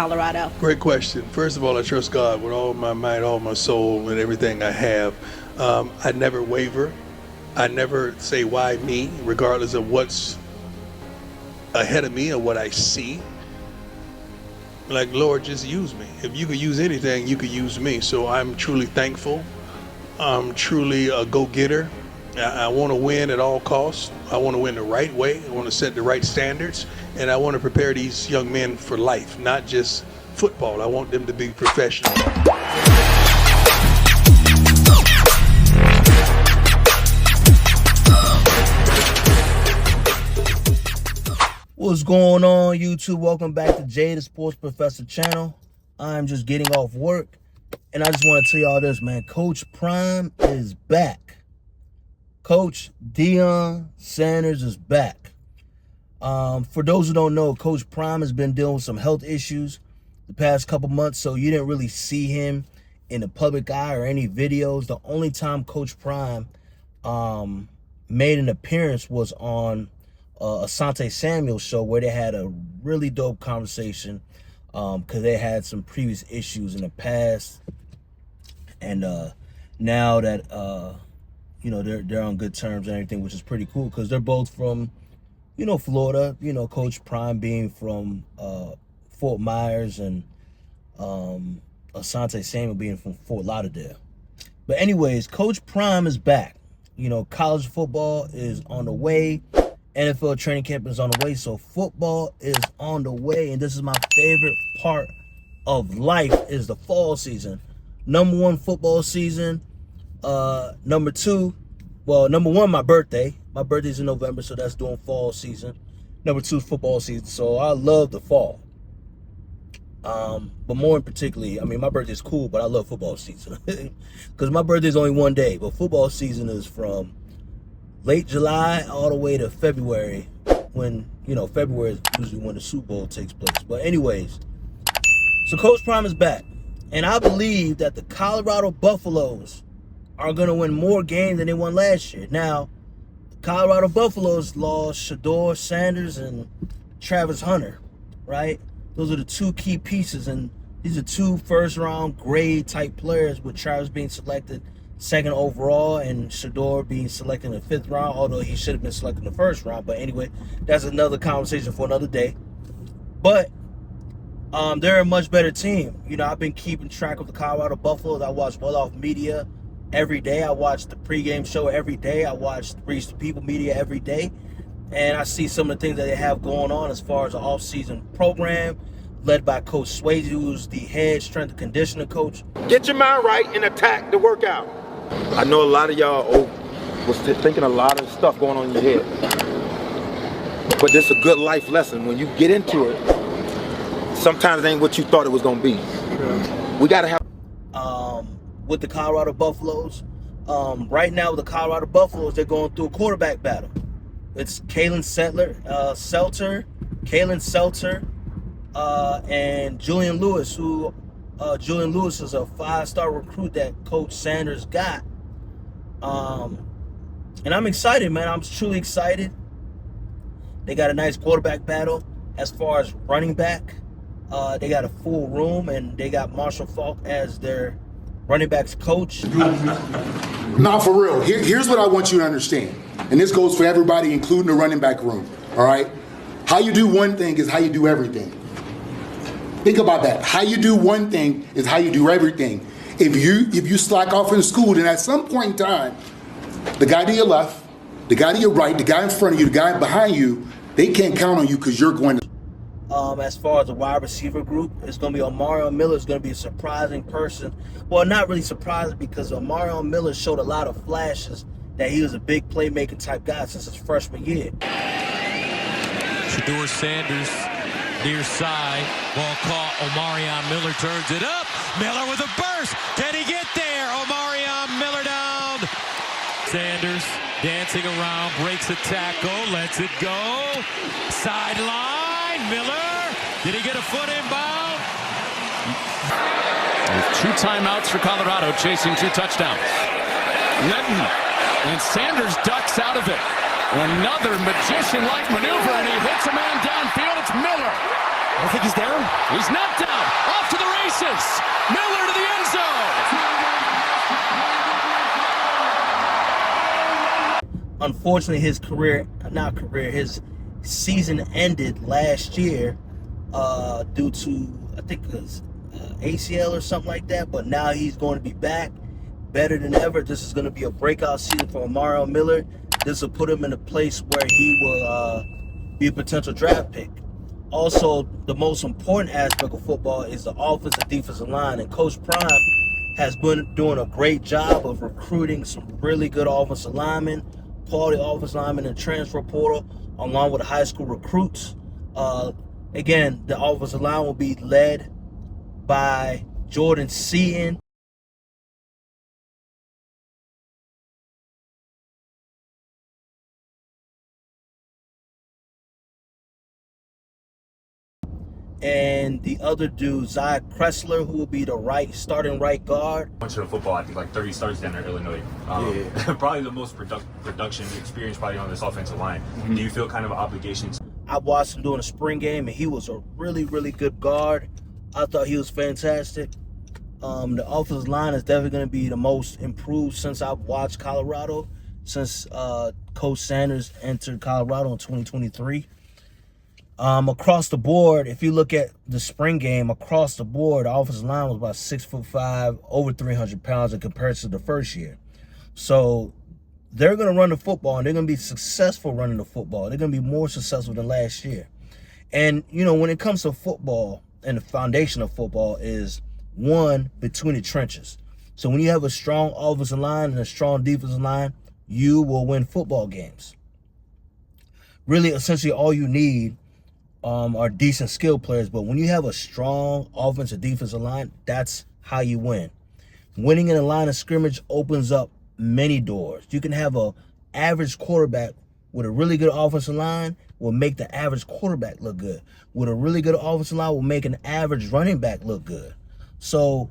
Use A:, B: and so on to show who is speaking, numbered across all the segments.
A: Colorado?
B: Great question. First of all, I trust God with all my might, all my soul, and everything I have. I never waver. I never say, why me, regardless of what's ahead of me or what I see. Like, Lord, just use me. If you could use anything, you could use me. So I'm truly thankful. I'm truly a go-getter. I want to win at all costs. I want to win the right way. I want to set the right standards. And I want to prepare these young men for life, not just football. I want them to be professional.
C: What's going on, YouTube? Welcome back to Jay the Sports Professor channel. I'm just getting off work, and I just want to tell y'all this, man. Coach Prime is back. Coach Deion Sanders is back. For those who don't know, Coach Prime has been dealing with some health issues the past couple months, so you didn't really see him in the public eye or any videos. The only time Coach Prime made an appearance was on Asante Samuel's show, where they had a really dope conversation because they had some previous issues in the past, and now that they're on good terms and everything, which is pretty cool because they're both from Florida. Coach Prime being from Fort Myers, and Asante Samuel being from Fort Lauderdale. But anyways, Coach Prime is back. College football is on the way. NFL training camp is on the way, so football is on the way, and this is my favorite part of life, is the fall season. Number one, football season. Number two, number one, my birthday. My birthday's in November, so that's doing fall season. Number two, football season. So I love the fall. But more in particularly, my birthday's cool, but I love football season because my birthday's only one day, but football season is from late July all the way to February, when February is usually when the Super Bowl takes place. But anyways, so Coach Prime is back, and I believe that the Colorado Buffaloes are going to win more games than they won last year. Now, the Colorado Buffaloes lost Deion Sanders and Travis Hunter, right? Those are the two key pieces, and these are two first-round grade type players, with Travis being selected second overall and Shador being selected in the fifth round, although he should have been selected in the first round. But anyway, that's another conversation for another day. But they're a much better team. I've been keeping track of the Colorado Buffaloes. I watch Well Off Media every day. I watch the pregame show every day. I watch Reach the People Media every day. And I see some of the things that they have going on as far as the offseason program, led by Coach Swayze, who's the head strength and conditioning coach.
D: Get your mind right and attack the workout. I know a lot of y'all was thinking a lot of stuff going on in your head. But this is a good life lesson. When you get into it, sometimes it ain't what you thought it was going to be. We got to have...
C: With the Colorado Buffaloes, right now with the Colorado Buffaloes, they're going through a quarterback battle. It's Kalen Seltzer, and Julian Lewis, who Julian Lewis is a 5-star recruit that Coach Sanders got. And I'm excited, man. I'm truly excited. They got a nice quarterback battle. As far as running back, they got a full room, and they got Marshall Faulk as their running backs coach.
E: Nah, for real. Here's what I want you to understand. And this goes for everybody, including the running back room. All right? How you do one thing is how you do everything. Think about that. How you do one thing is how you do everything. If you slack off in school, then at some point in time, the guy to your left, the guy to your right, the guy in front of you, the guy behind you, they can't count on you because you're going to.
C: As far as the wide receiver group, it's going to be Omarion Miller. Is going to be a surprising person. Well, not really surprising, because Omarion Miller showed a lot of flashes that he was a big playmaking type guy since his freshman year.
F: Deion Sanders near side, ball caught. Omarion Miller turns it up. Miller with a burst. Can he get there? Omarion Miller down. Sanders dancing around, breaks a tackle, lets it go. Sideline. Miller, did he get a foot inbound?
G: With 2 timeouts for Colorado, chasing 2 touchdowns. Linton, and Sanders ducks out of it. Another magician-like maneuver, and he hits a man downfield. It's Miller.
F: I think he's down. He's not down. Off to the races. Miller to the end zone.
C: Unfortunately, his season ended last year due to, I think it was ACL or something like that. But now he's going to be back better than ever. This is going to be a breakout season for Omari Miller. This will put him in a place where he will be a potential draft pick. Also, the most important aspect of football is the offensive defensive line, and Coach Prime has been doing a great job of recruiting some really good offensive linemen, quality offensive linemen in the transfer portal, along with high school recruits. Again, the offensive line will be led by Jordan Seaton. And the other dude, Zach Kressler, who will be the starting right guard.
A: Bunch of football, I think like 30 starts down there in Illinois. Probably the most production experience probably on this offensive line. Mm-hmm. Do you feel kind of an obligation?
C: I watched him during the spring game, and he was a really, really good guard. I thought he was fantastic. The offensive line is definitely going to be the most improved since I've watched Colorado, since Coach Sanders entered Colorado in 2023. Across the board, if you look at the spring game, across the board, the offensive line was about 6'5", over 300 pounds in comparison to the first year. So they're going to run the football, and they're going to be successful running the football. They're going to be more successful than last year. And, you know, when it comes to football, and the foundation of football is, one, between the trenches. So when you have a strong offensive line and a strong defensive line, you will win football games. Really, essentially, all you need are decent skill players, but when you have a strong offensive defensive line, that's how you win. Winning in a line of scrimmage opens up many doors. You can have a average quarterback with a really good offensive line will make the average quarterback look good. With a really good offensive line will make an average running back look good. So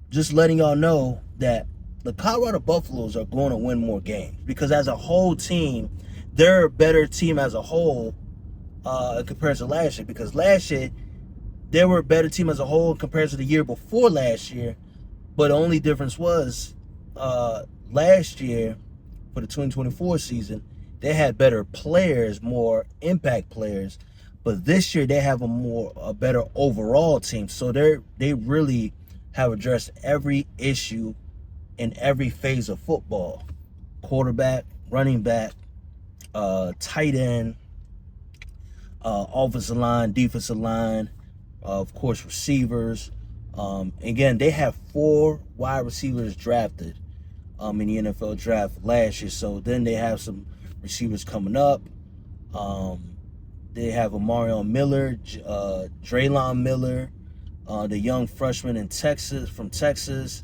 C: just letting y'all know that the Colorado Buffaloes are going to win more games, because as a whole team, they're a better team as a whole in comparison to last year, because last year they were a better team as a whole in comparison to the year before last year. But the only difference was last year, for the 2024 season, they had better players, more impact players. But this year they have a better overall team. So they really have addressed every issue in every phase of football: quarterback, running back, tight end, offensive line, defensive line, of course, receivers. Again, they have 4 wide receivers drafted in the NFL draft last year. So then they have some receivers coming up. They have Omari Miller, Draylon Miller, the young freshman from Texas,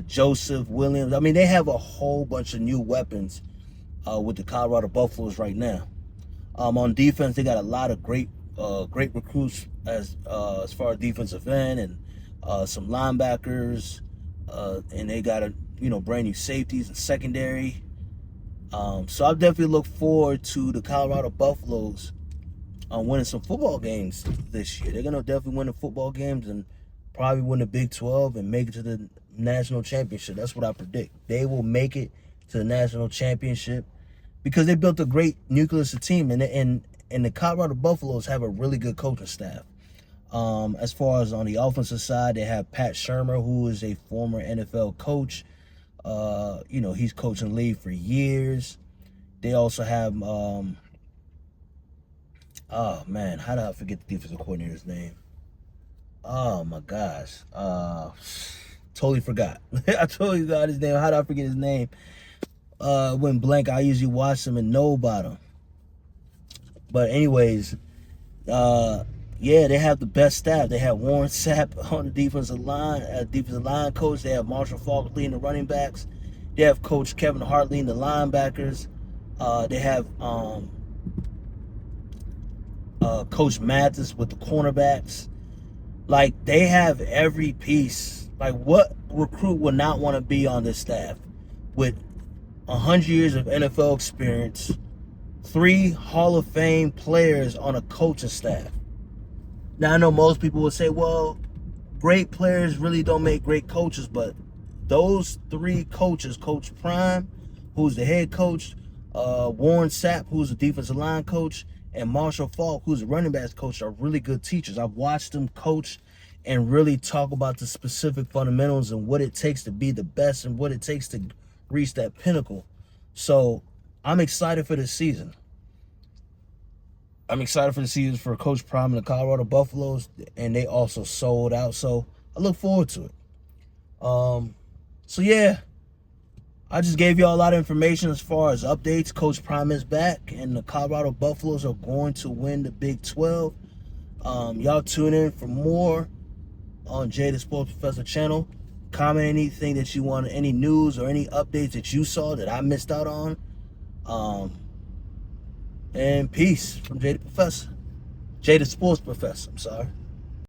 C: Joseph Williams. I mean, they have a whole bunch of new weapons with the Colorado Buffaloes right now. On defense, they got a lot of great recruits as far as defensive end, and some linebackers, and they got brand new safeties and secondary. So I definitely look forward to the Colorado Buffaloes winning some football games this year. They're gonna definitely win the football games and probably win the Big 12 and make it to the national championship. That's what I predict. They will make it to the national championship, because they built a great nucleus of team, and the Colorado Buffaloes have a really good coaching staff. As far as on the offensive side, they have Pat Shurmur, who is a former NFL coach. He's coached in the league for years. They also have, how did I forget the defensive coordinator's name? Oh my gosh. Totally forgot. I totally forgot his name. How did I forget his name? Went blank. I usually watch them and know about them. But anyways, they have the best staff. They have Warren Sapp on the defensive line coach. They have Marshall Faulk leading the running backs. They have Coach Kevin Hart leading the linebackers. They have Coach Mathis with the cornerbacks. Like, they have every piece. Like, what recruit would not want to be on this staff with 100 years of NFL experience, 3 Hall of Fame players on a coaching staff? Now, I know most people would say, well, great players really don't make great coaches, but those three coaches, Coach Prime, who's the head coach, Warren Sapp, who's the defensive line coach, and Marshall Faulk, who's the running backs coach, are really good teachers. I've watched them coach and really talk about the specific fundamentals and what it takes to be the best and what it takes to reach that pinnacle. So I'm excited for this season. I'm excited for the season for Coach Prime and the Colorado Buffaloes, and they also sold out. So I look forward to it. So yeah, I just gave y'all a lot of information as far as updates. Coach Prime is back, and the Colorado Buffaloes are going to win the Big 12. Y'all tune in for more on Jay the Sports Professor channel. Comment anything that you want, any news or any updates that you saw that I missed out on. And peace from Jay the Professor. Jay the Sports Professor, I'm sorry.